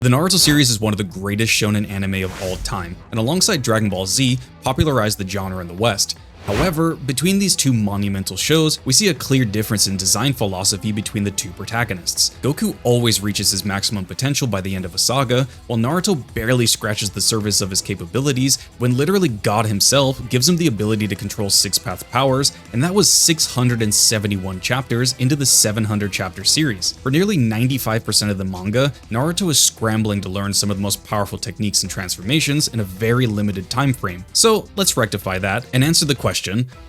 The Naruto series is one of the greatest shonen anime of all time, and alongside Dragon Ball Z, popularized the genre in the West. However, between these two monumental shows, we see a clear difference in design philosophy between the two protagonists. Goku always reaches his maximum potential by the end of a saga, while Naruto barely scratches the surface of his capabilities when literally God himself gives him the ability to control six-path powers, and that was 671 chapters into the 700-chapter series. For nearly 95% of the manga, Naruto is scrambling to learn some of the most powerful techniques and transformations in a very limited time frame. So let's rectify that and answer the question,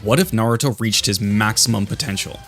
what if Naruto reached his maximum potential?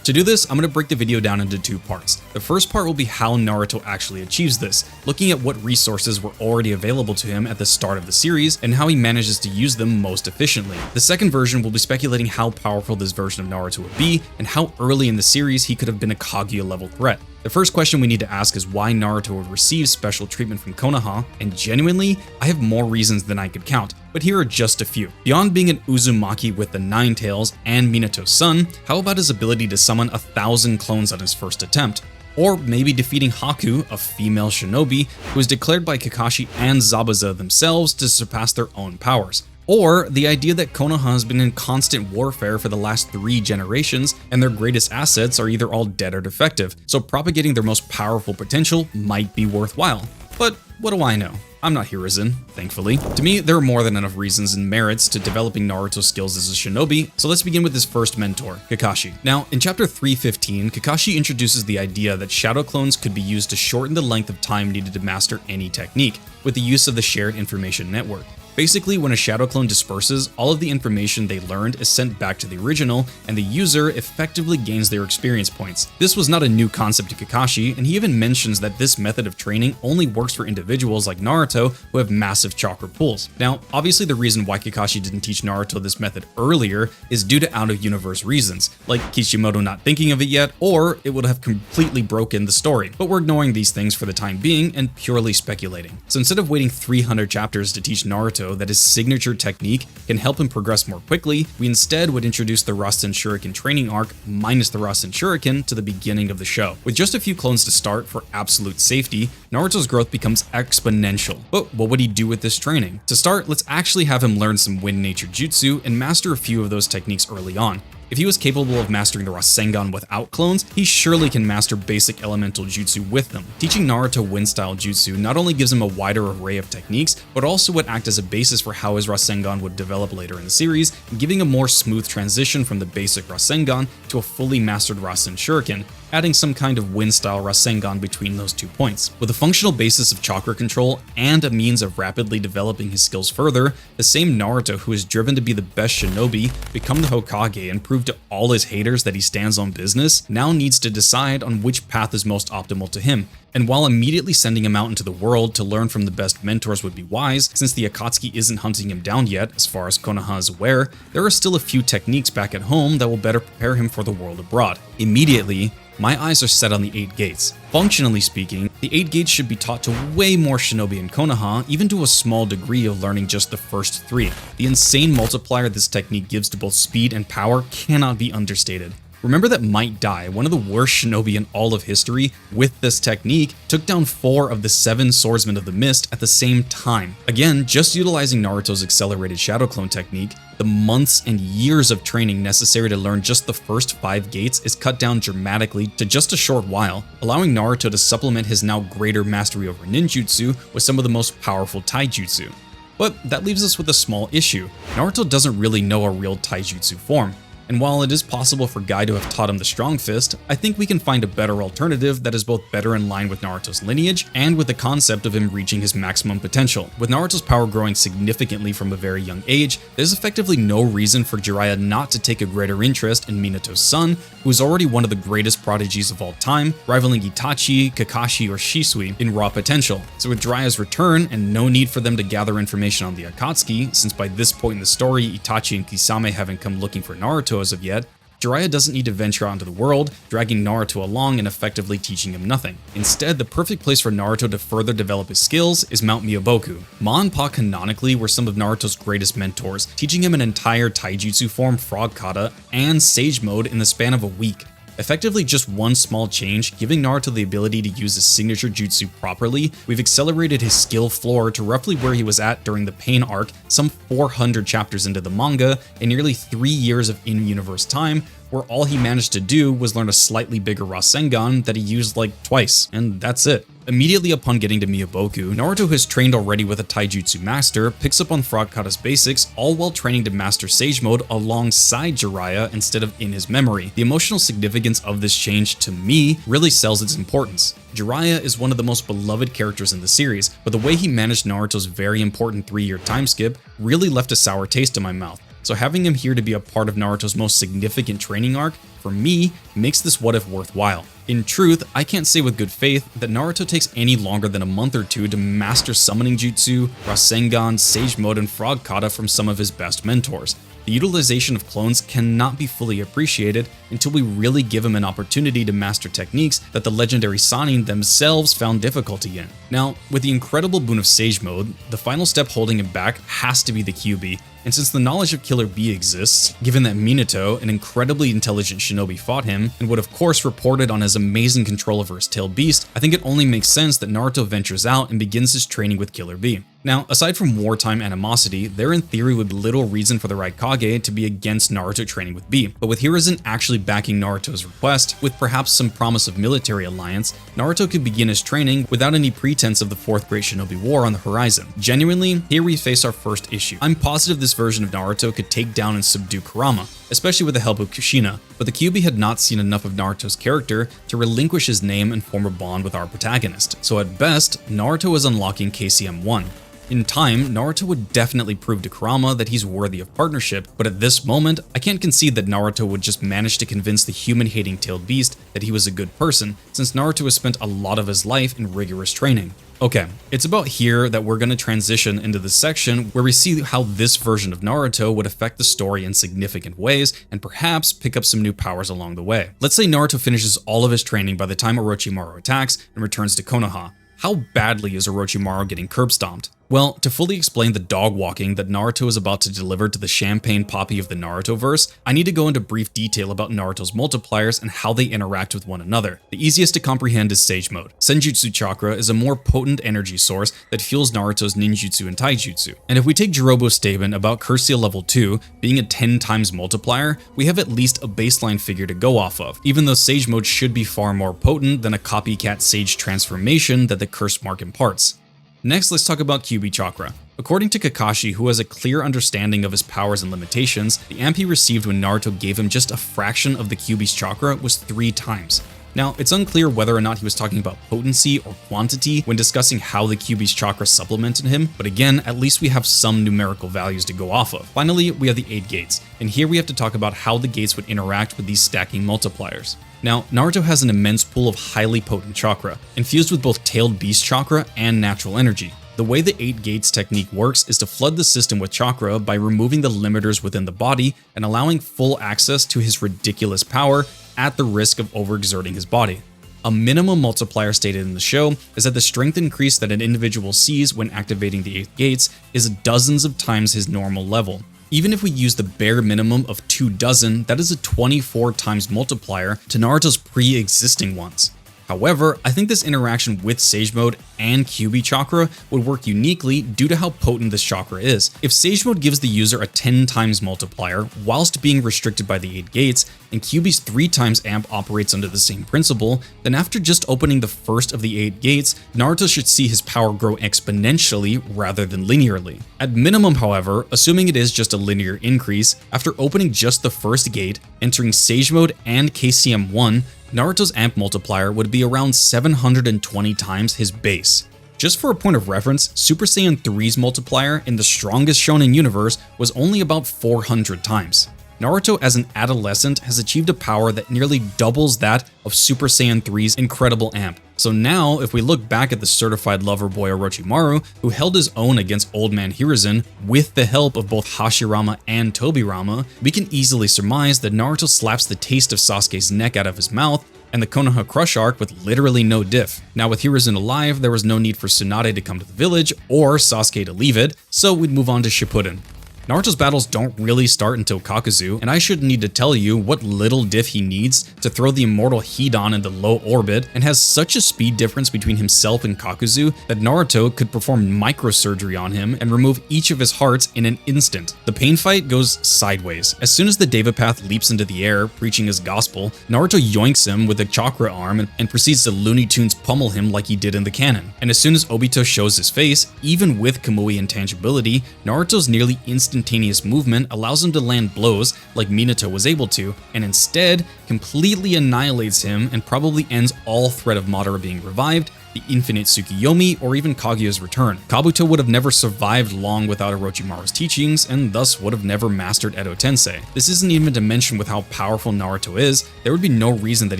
To do this, I'm going to break the video down into two parts. The first part will be how Naruto actually achieves this, looking at what resources were already available to him at the start of the series and how he manages to use them most efficiently. The second version will be speculating how powerful this version of Naruto would be and how early in the series he could have been a Kaguya level threat. The first question we need to ask is why Naruto would receive special treatment from Konoha, and genuinely, I have more reasons than I could count, but here are just a few. Beyond being an Uzumaki with the 9 tails and Minato's son, how about his ability to summon 1,000 clones on his first attempt? Or maybe defeating Haku, a female shinobi, who was declared by Kakashi and Zabuza themselves to surpass their own powers. Or the idea that Konoha has been in constant warfare for the last 3 generations and their greatest assets are either all dead or defective, so propagating their most powerful potential might be worthwhile. But what do I know? I'm not Hiruzen, thankfully. To me, there are more than enough reasons and merits to developing Naruto's skills as a shinobi, so let's begin with his first mentor, Kakashi. Now, in chapter 315, Kakashi introduces the idea that shadow clones could be used to shorten the length of time needed to master any technique, with the use of the shared information network. Basically, when a shadow clone disperses, all of the information they learned is sent back to the original, and the user effectively gains their experience points. This was not a new concept to Kakashi, and he even mentions that this method of training only works for individuals like Naruto who have massive chakra pools. Now, obviously the reason why Kakashi didn't teach Naruto this method earlier is due to out-of-universe reasons, like Kishimoto not thinking of it yet, or it would have completely broken the story. But we're ignoring these things for the time being and purely speculating. So instead of waiting 300 chapters to teach Naruto that his signature technique can help him progress more quickly, we instead would introduce the Rasen Shuriken training arc minus the Rasen Shuriken to the beginning of the show. With just a few clones to start for absolute safety, Naruto's growth becomes exponential. But what would he do with this training? To start, let's actually have him learn some wind nature jutsu and master a few of those techniques early on. If he was capable of mastering the Rasengan without clones, he surely can master basic elemental jutsu with them. Teaching Naruto wind-style jutsu not only gives him a wider array of techniques, but also would act as a basis for how his Rasengan would develop later in the series, giving a more smooth transition from the basic Rasengan to a fully mastered Rasen Shuriken, adding some kind of wind-style Rasengan between those 2 points. With a functional basis of chakra control and a means of rapidly developing his skills further, the same Naruto who is driven to be the best shinobi, become the Hokage, and prove to all his haters that he stands on business, now needs to decide on which path is most optimal to him. And while immediately sending him out into the world to learn from the best mentors would be wise, since the Akatsuki isn't hunting him down yet, as far as Konoha is aware, there are still a few techniques back at home that will better prepare him for the world abroad. Immediately, my eyes are set on the 8 gates. Functionally speaking, the 8 gates should be taught to way more shinobi in Konoha, even to a small degree of learning just the first 3. The insane multiplier this technique gives to both speed and power cannot be understated. Remember that Might Dai, one of the worst shinobi in all of history, with this technique, took down 4 of the 7 swordsmen of the mist at the same time. Again, just utilizing Naruto's accelerated shadow clone technique, the months and years of training necessary to learn just the first 5 gates is cut down dramatically to just a short while, allowing Naruto to supplement his now greater mastery over ninjutsu with some of the most powerful taijutsu. But that leaves us with a small issue. Naruto doesn't really know a real taijutsu form. And while it is possible for Guy to have taught him the Strong Fist, I think we can find a better alternative that is both better in line with Naruto's lineage and with the concept of him reaching his maximum potential. With Naruto's power growing significantly from a very young age, there's effectively no reason for Jiraiya not to take a greater interest in Minato's son, who is already one of the greatest prodigies of all time, rivaling Itachi, Kakashi, or Shisui in raw potential. So with Jiraiya's return, and no need for them to gather information on the Akatsuki, since by this point in the story, Itachi and Kisame haven't come looking for Naruto as of yet, Jiraiya doesn't need to venture out into the world, dragging Naruto along and effectively teaching him nothing. Instead, the perfect place for Naruto to further develop his skills is Mount Myoboku. Ma and Pa canonically were some of Naruto's greatest mentors, teaching him an entire taijutsu form, Frog Kata, and Sage Mode in the span of a week. Effectively just one small change, giving Naruto the ability to use his signature jutsu properly, we've accelerated his skill floor to roughly where he was at during the Pain arc, some 400 chapters into the manga, and nearly 3 years of in-universe time, where all he managed to do was learn a slightly bigger Rasengan that he used like twice, and that's it. Immediately upon getting to Miyaboku, Naruto has trained already with a taijutsu master, picks up on Frog Kata's basics, all while training to master Sage Mode alongside Jiraiya instead of in his memory. The emotional significance of this change, to me, really sells its importance. Jiraiya is one of the most beloved characters in the series, but the way he managed Naruto's very important 3-year time skip really left a sour taste in my mouth. So having him here to be a part of Naruto's most significant training arc, for me, makes this what if worthwhile. In truth, I can't say with good faith that Naruto takes any longer than a month or two to master summoning jutsu, Rasengan, Sage Mode, and Frog Kata from some of his best mentors. The utilization of clones cannot be fully appreciated until we really give him an opportunity to master techniques that the legendary Sannin themselves found difficulty in. Now, with the incredible boon of Sage Mode, the final step holding him back has to be the Kyuubi, and since the knowledge of Killer Bee exists, given that Minato, an incredibly intelligent shinobi, fought him, and would of course reported on his amazing control over his tailed beast, I think it only makes sense that Naruto ventures out and begins his training with Killer Bee. Now, aside from wartime animosity, there in theory would be little reason for the Raikage to be against Naruto training with Bee, but with Hiruzen actually backing Naruto's request, with perhaps some promise of military alliance, Naruto could begin his training without any pretense of the Fourth Great Shinobi War on the horizon. Genuinely, here we face our first issue. I'm positive this version of Naruto could take down and subdue Kurama, especially with the help of Kushina, but the Kyuubi had not seen enough of Naruto's character to relinquish his name and form a bond with our protagonist, so at best, Naruto is unlocking KCM-1. In time, Naruto would definitely prove to Kurama that he's worthy of partnership, but at this moment, I can't concede that Naruto would just manage to convince the human-hating tailed beast that he was a good person, since Naruto has spent a lot of his life in rigorous training. Okay, it's about here that we're going to transition into the section where we see how this version of Naruto would affect the story in significant ways and perhaps pick up some new powers along the way. Let's say Naruto finishes all of his training by the time Orochimaru attacks and returns to Konoha. How badly is Orochimaru getting curb stomped? Well, to fully explain the dog walking that Naruto is about to deliver to the champagne poppy of the Narutoverse, I need to go into brief detail about Naruto's multipliers and how they interact with one another. The easiest to comprehend is Sage Mode. Senjutsu Chakra is a more potent energy source that fuels Naruto's ninjutsu and taijutsu. And if we take Jirobo's statement about Curse Seal level 2 being a 10 times multiplier, we have at least a baseline figure to go off of, even though Sage Mode should be far more potent than a copycat Sage transformation that the Curse Mark imparts. Next, let's talk about Kyuubi Chakra. According to Kakashi, who has a clear understanding of his powers and limitations, the amp he received when Naruto gave him just a fraction of the Kyuubi's chakra was 3 times. Now, it's unclear whether or not he was talking about potency or quantity when discussing how the Kyuubi's chakra supplemented him, but again, at least we have some numerical values to go off of. Finally, we have the 8 gates, and here we have to talk about how the gates would interact with these stacking multipliers. Now, Naruto has an immense pool of highly potent chakra, infused with both tailed beast chakra and natural energy. The way the 8 gates technique works is to flood the system with chakra by removing the limiters within the body and allowing full access to his ridiculous power at the risk of overexerting his body. A minimum multiplier stated in the show is that the strength increase that an individual sees when activating the 8 gates is dozens of times his normal level. Even if we use the bare minimum of 2 dozen, that is a 24 times multiplier to Naruto's pre-existing ones. However, I think this interaction with Sage Mode and Kyuubi Chakra would work uniquely due to how potent this chakra is. If Sage Mode gives the user a 10 times multiplier whilst being restricted by the 8 gates, and Kyuubi's 3 times amp operates under the same principle, then after just opening the first of the 8 gates, Naruto should see his power grow exponentially rather than linearly. At minimum, however, assuming it is just a linear increase, after opening just the first gate, entering Sage Mode and KCM-1, Naruto's amp multiplier would be around 720 times his base. Just for a point of reference, Super Saiyan 3's multiplier in the strongest shonen universe was only about 400 times. Naruto as an adolescent has achieved a power that nearly doubles that of Super Saiyan 3's incredible amp. So now, if we look back at the certified lover boy Orochimaru, who held his own against Old Man Hiruzen with the help of both Hashirama and Tobirama, we can easily surmise that Naruto slaps the taste of Sasuke's neck out of his mouth and the Konoha Crush arc with literally no diff. Now with Hiruzen alive, there was no need for Tsunade to come to the village or Sasuke to leave it, so we'd move on to Shippuden. Naruto's battles don't really start until Kakuzu, and I shouldn't need to tell you what little diff he needs to throw the immortal Hidan into low orbit, and has such a speed difference between himself and Kakuzu that Naruto could perform microsurgery on him and remove each of his hearts in an instant. The pain fight goes sideways. As soon as the Deva Path leaps into the air, preaching his gospel, Naruto yoinks him with a chakra arm and proceeds to Looney Tunes pummel him like he did in the canon. And as soon as Obito shows his face, even with Kamui intangibility, Naruto's nearly instantaneous movement allows him to land blows like Minato was able to, and instead completely annihilates him and probably ends all threat of Madara being revived, the infinite Tsukiyomi, or even Kaguya's return. Kabuto would have never survived long without Orochimaru's teachings, and thus would have never mastered Edo Tensei. This isn't even to mention with how powerful Naruto is, there would be no reason that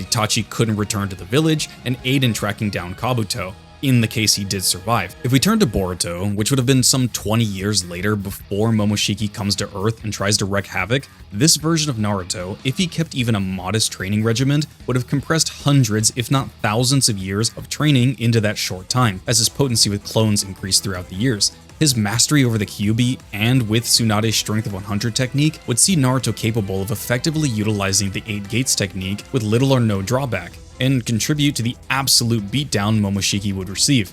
Itachi couldn't return to the village and aid in tracking down Kabuto, in the case he did survive. If we turn to Boruto, which would have been some 20 years later before Momoshiki comes to Earth and tries to wreak havoc, this version of Naruto, if he kept even a modest training regimen, would have compressed hundreds if not thousands of years of training into that short time, as his potency with clones increased throughout the years. His mastery over the Kyuubi, and with Tsunade's strength of 100 technique, would see Naruto capable of effectively utilizing the 8 gates technique with little or no drawback, and contribute to the absolute beatdown Momoshiki would receive.